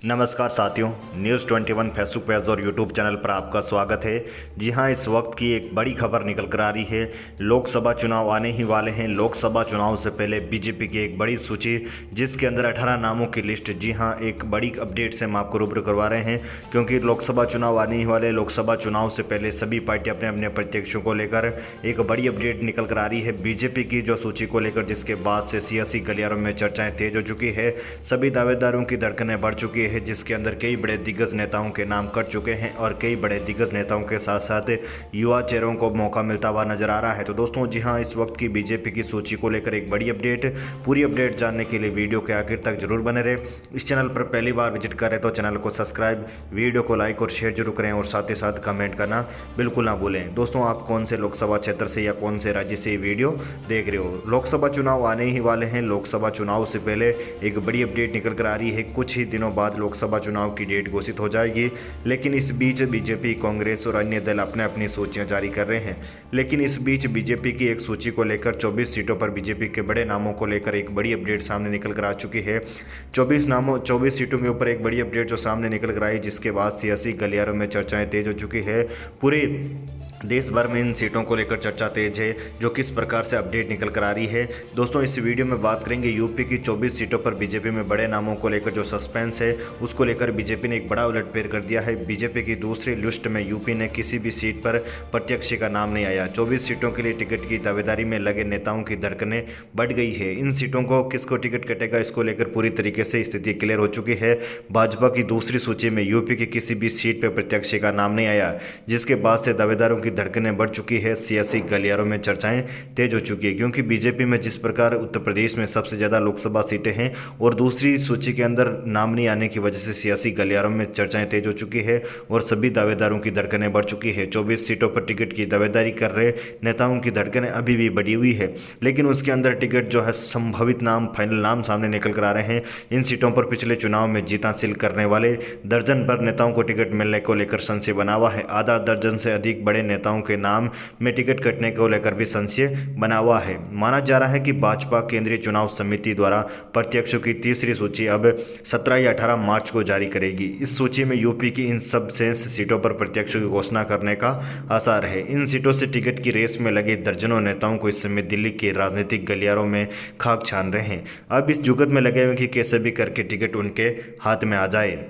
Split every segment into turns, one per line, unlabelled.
नमस्कार साथियों, news 21 Facebook page और यूट्यूब चैनल पर आपका स्वागत है। जी हां, इस वक्त की एक बड़ी खबर निकल कर आ रही है। लोकसभा चुनाव आने ही वाले हैं। लोकसभा चुनाव से पहले बीजेपी की एक बड़ी सूची, जिसके अंदर 18 नामों की लिस्ट। जी हां, एक बड़ी अपडेट से हम आपको रूबरू करवा रहे हैं, क्योंकि लोकसभा चुनाव आने ही वाले। लोकसभा चुनाव से पहले सभी पार्टी अपने अपने प्रत्याशियों को लेकर एक बड़ी अपडेट निकल कर आ रही है बीजेपी की जो सूची को लेकर, जिसके बाद से सियासी गलियारों में चर्चाएं तेज हो चुकी है। सभी दावेदारों की धड़कनें बढ़ चुकी है, जिसके अंदर कई बड़े दिग्गज नेताओं के नाम कट चुके हैं और कई बड़े दिग्गज नेताओं के साथ साथ युवा चेहरों को मौका मिलता हुआ नजर आ रहा है। तो दोस्तों, जी हां, इस वक्त की बीजेपी की सूची को लेकर एक बड़ी अपडेट। पूरी अपडेट जानने के लिए वीडियो के आखिर तक जरूर बने रहे। इस चैनल पर पहली बार विजिट करें तो चैनल को सब्सक्राइब, वीडियो को लाइक और शेयर जरूर करें और साथ ही साथ कमेंट करना बिल्कुल ना भूलें। दोस्तों, आप कौन से लोकसभा क्षेत्र से या कौन से राज्य से ये वीडियो देख रहे हो? लोकसभा चुनाव आने ही वाले हैं। लोकसभा चुनाव से पहले एक बड़ी अपडेट निकल कर आ रही है। कुछ ही दिनों बाद लोकसभा चुनाव की डेट घोषित हो जाएगी, लेकिन इस बीच बीजेपी, कांग्रेस और अन्य दल अपने अपनी सूचियां जारी कर रहे हैं। लेकिन इस बीच बीजेपी की एक सूची को लेकर 24 सीटों पर बीजेपी के बड़े नामों को लेकर एक बड़ी अपडेट सामने निकल कर आ चुकी है। 24 सीटों के ऊपर एक बड़ी अपडेट जो सामने निकल कर आई, जिसके बाद सियासी गलियारों में चर्चाएं तेज हो चुकी है। पूरे देश भर में इन सीटों को लेकर चर्चा तेज है, जो किस प्रकार से अपडेट निकल कर आ रही है। दोस्तों, इस वीडियो में बात करेंगे यूपी की 24 सीटों पर बीजेपी में बड़े नामों को लेकर जो सस्पेंस है, उसको लेकर बीजेपी ने एक बड़ा उलटफेर कर दिया है। बीजेपी की दूसरी लिस्ट में यूपी ने किसी भी सीट पर प्रत्याशी का नाम नहीं आया। 24 सीटों के लिए टिकट की दावेदारी में लगे नेताओं की धड़कनें बढ़ गई है। इन सीटों को किसको टिकट कटेगा, इसको लेकर पूरी तरीके से स्थिति क्लियर हो चुकी है। भाजपा की दूसरी सूची में यूपी की किसी भी सीट पर प्रत्याशी का नाम नहीं आया, जिसके बाद से दावेदारों की धड़कनें बढ़ चुकी है। सियासी गलियारों में चर्चाएं तेज हो चुकी है, क्योंकि बीजेपी में जिस प्रकार उत्तर प्रदेश में सबसे ज्यादा लोकसभा सीटें हैं और दूसरी सूची के अंदर नाम नहीं आने की वजह से सियासी गलियारों में चर्चाएं तेज हो चुकी है और सभी दावेदारों की धड़कनें बढ़ चुकी है। 24 सीटों पर टिकट की दावेदारी कर रहे नेताओं की धड़कनें अभी भी बढ़ी हुई है, लेकिन उसके अंदर टिकट जो है संभावित नाम, फाइनल नाम सामने निकल कर आ रहे हैं। इन सीटों पर पिछले चुनाव में जीत हासिल करने वाले दर्जन भर नेताओं को टिकट मिलने को लेकर संशय बना हुआ है। आधा दर्जन से अधिक बड़े नेताओं के नाम में टिकट कटने को लेकर भी संशय बना हुआ है। माना जा रहा है कि भाजपा केंद्रीय चुनाव समिति द्वारा प्रत्याशियों की तीसरी सूची अब 17 या 18 मार्च को जारी करेगी। इस सूची में यूपी की इन सब शेष सीटों पर प्रत्याशियों की घोषणा करने का आसार है। इन सीटों से टिकट की रेस में लगे दर्जनों नेताओं को इस समय दिल्ली के राजनीतिक गलियारों में खाक छान रहे हैं। अब इस जुगत में लगे हुए कि कैसे भी करके टिकट उनके हाथ में आ जाए।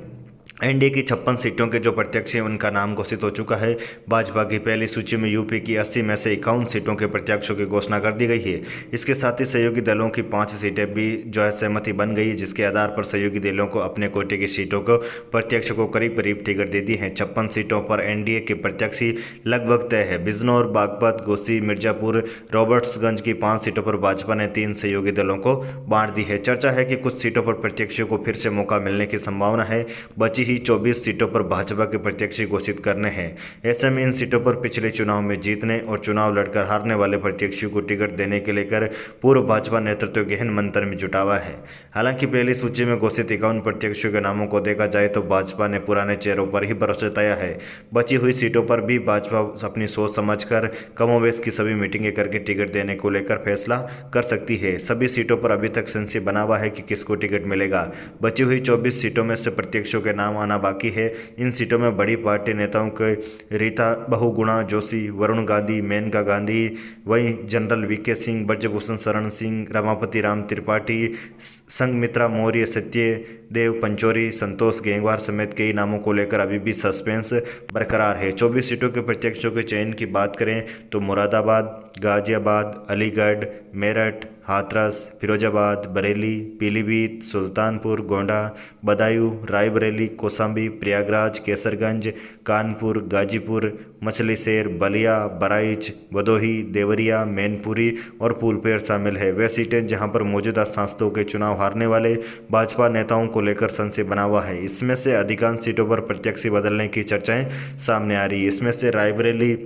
एनडीए की 56 सीटों के जो प्रत्याशी हैं, उनका नाम घोषित हो चुका है। भाजपा की पहली सूची में यूपी की 80 में से 51 सीटों के प्रत्याशियों की घोषणा कर दी गई है। इसके साथ ही सहयोगी दलों की 5 सीटें भी जो है सहमति बन गई है, जिसके आधार पर सहयोगी दलों को अपने कोटे की सीटों को प्रत्याशियों को करीब करीब टिकट दे दी है। 56 सीटों पर एनडीए के प्रत्याशी लगभग तय है। बिजनौर, बागपत, घोसी, मिर्जापुर, रॉबर्ट्सगंज की 5 सीटों पर भाजपा ने 3 सहयोगी दलों को बांट दी है। चर्चा है कि कुछ सीटों पर प्रत्याशियों को फिर से मौका मिलने की संभावना है। बची 24 सीटों पर भाजपा के प्रत्याशी घोषित करने हैं। ऐसे में इन सीटों पर पिछले चुनाव में जीतने और चुनाव लड़कर हारने वाले प्रत्याशियों को टिकट देने के लेकर पूर्व भाजपा नेतृत्व गहन मंथन में जुटा हुआ है। हालांकि पहली सूची में घोषित 51 प्रत्याशियों के नामों को देखा जाए तो भाजपा ने पुराने चेहरों पर ही भरोसा जताया है। बची हुई सीटों पर भी भाजपा अपनी सोच समझकर कमोबेश की सभी मीटिंगें करके टिकट देने को लेकर फैसला कर सकती है। सभी सीटों पर अभी तक संशय बना हुआ है कि किसको टिकट मिलेगा। बची हुई 24 सीटों में से प्रत्याशियों के नाम आना बाकी है। इन सीटों में बड़ी पार्टी नेताओं के रीता बहुगुणा जोशी, वरुण गांधी, मेनका गांधी, वहीं जनरल वीके सिंह, ब्रजभूषण शरण सिंह, रमापति राम त्रिपाठी, संघमित्रा मौर्य, सत्यदेव पंचोरी, संतोष गंगवार समेत कई नामों को लेकर अभी भी सस्पेंस बरकरार है। 24 सीटों के प्रत्याशियों के चयन की बात करें तो मुरादाबाद, गाजियाबाद, अलीगढ़, मेरठ, हाथरस, फिरोजाबाद, बरेली, पीलीभीत, सुल्तानपुर, गोंडा, बदायूं, रायबरेली, कौशाम्बी, प्रयागराज, केसरगंज, कानपुर, गाजीपुर, मछलीशहर, बलिया, बहराइच, भदोही, देवरिया, मैनपुरी और फूलपेर शामिल है। वे सीटें जहां पर मौजूदा सांसदों के चुनाव हारने वाले भाजपा नेताओं को लेकर संशय बना हुआ है। इसमें से अधिकांश सीटों पर प्रत्याशी बदलने की चर्चाएं सामने आ रही है। इसमें से रायबरेली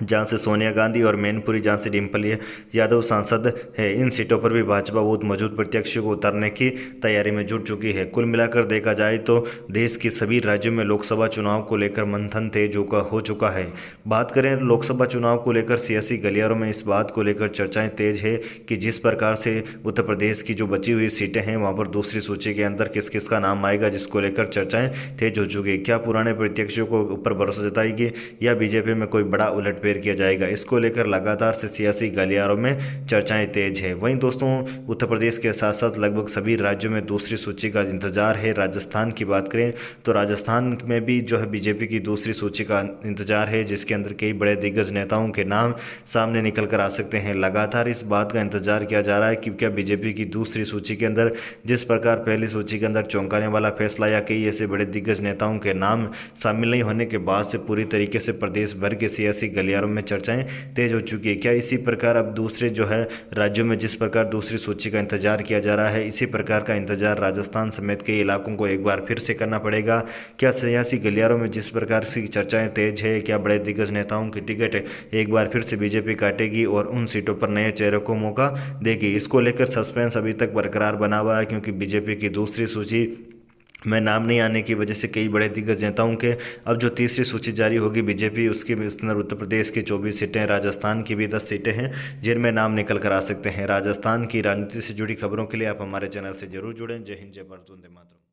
जहां से सोनिया गांधी और मैनपुरी जहां से डिम्पल यादव सांसद है। इन सीटों पर भी भाजपा बहुत मजबूत प्रत्याशियों को उतारने की तैयारी में जुट चुकी है। कुल मिलाकर देखा जाए तो देश के सभी राज्यों में लोकसभा चुनाव को लेकर मंथन तेज हो चुका है। बात करें लोकसभा चुनाव को लेकर सियासी गलियारों में इस बात को लेकर चर्चाएं तेज है कि जिस प्रकार से उत्तर प्रदेश की जो बची हुई सीटें हैं वहां पर दूसरी सूची के अंदर किस किस का नाम आएगा, जिसको लेकर चर्चाएं तेज हो चुकी है। क्या पुराने प्रत्याशियों को ऊपर भरोसा जताएगी या बीजेपी में कोई बड़ा उलटफेर किया जाएगा, इसको लेकर लगातार से सियासी गलियारों में चर्चाएं तेज है। वहीं दोस्तों उत्तर प्रदेश के साथ साथ लगभग सभी राज्यों में दूसरी सूची का इंतजार है। राजस्थान की बात करें तो राजस्थान में भी जो है बीजेपी की दूसरी सूची का इंतजार है, जिसके अंदर कई बड़े दिग्गज नेताओं के नाम सामने निकल कर आ सकते हैं। लगातार इस बात का इंतजार किया जा रहा है कि क्या बीजेपी की दूसरी सूची के अंदर जिस प्रकार पहली सूची के अंदर चौंकाने वाला फैसला या कई ऐसे बड़े दिग्गज नेताओं के नाम शामिल नहीं होने के बाद से पूरी तरीके से प्रदेश भर के सियासी गलियारों में चर्चाएं तेज हो चुकी है। क्या इसी प्रकार अब दूसरे जो है राज्यों में जिस प्रकार दूसरी सूची का इंतजार किया जा रहा है, इसी प्रकार का इंतजार राजस्थान समेत कई इलाकों को एक बार फिर से करना पड़ेगा? क्या सियासी गलियारों में जिस प्रकार की चर्चाएं तेज है, क्या बड़े दिग्गज नेताओं की टिकट एक बार फिर से बीजेपी काटेगी और उन सीटों पर नए चेहरों को मौका देगी? इसको लेकर सस्पेंस अभी तक बरकरार बना हुआ है, क्योंकि बीजेपी की दूसरी सूची में नाम नहीं आने की वजह से कई बड़े दिग्गज नेताओं के अब जो तीसरी सूची जारी होगी बीजेपी, उसके अंदर उत्तर प्रदेश की 24 सीटें, राजस्थान की भी 10 सीटें हैं जिनमें नाम निकल कर आ सकते हैं। राजस्थान की राजनीति से जुड़ी खबरों के लिए आप हमारे चैनल से जरूर जुड़ें। जय हिंद, जय भारत, वंदे मातरम।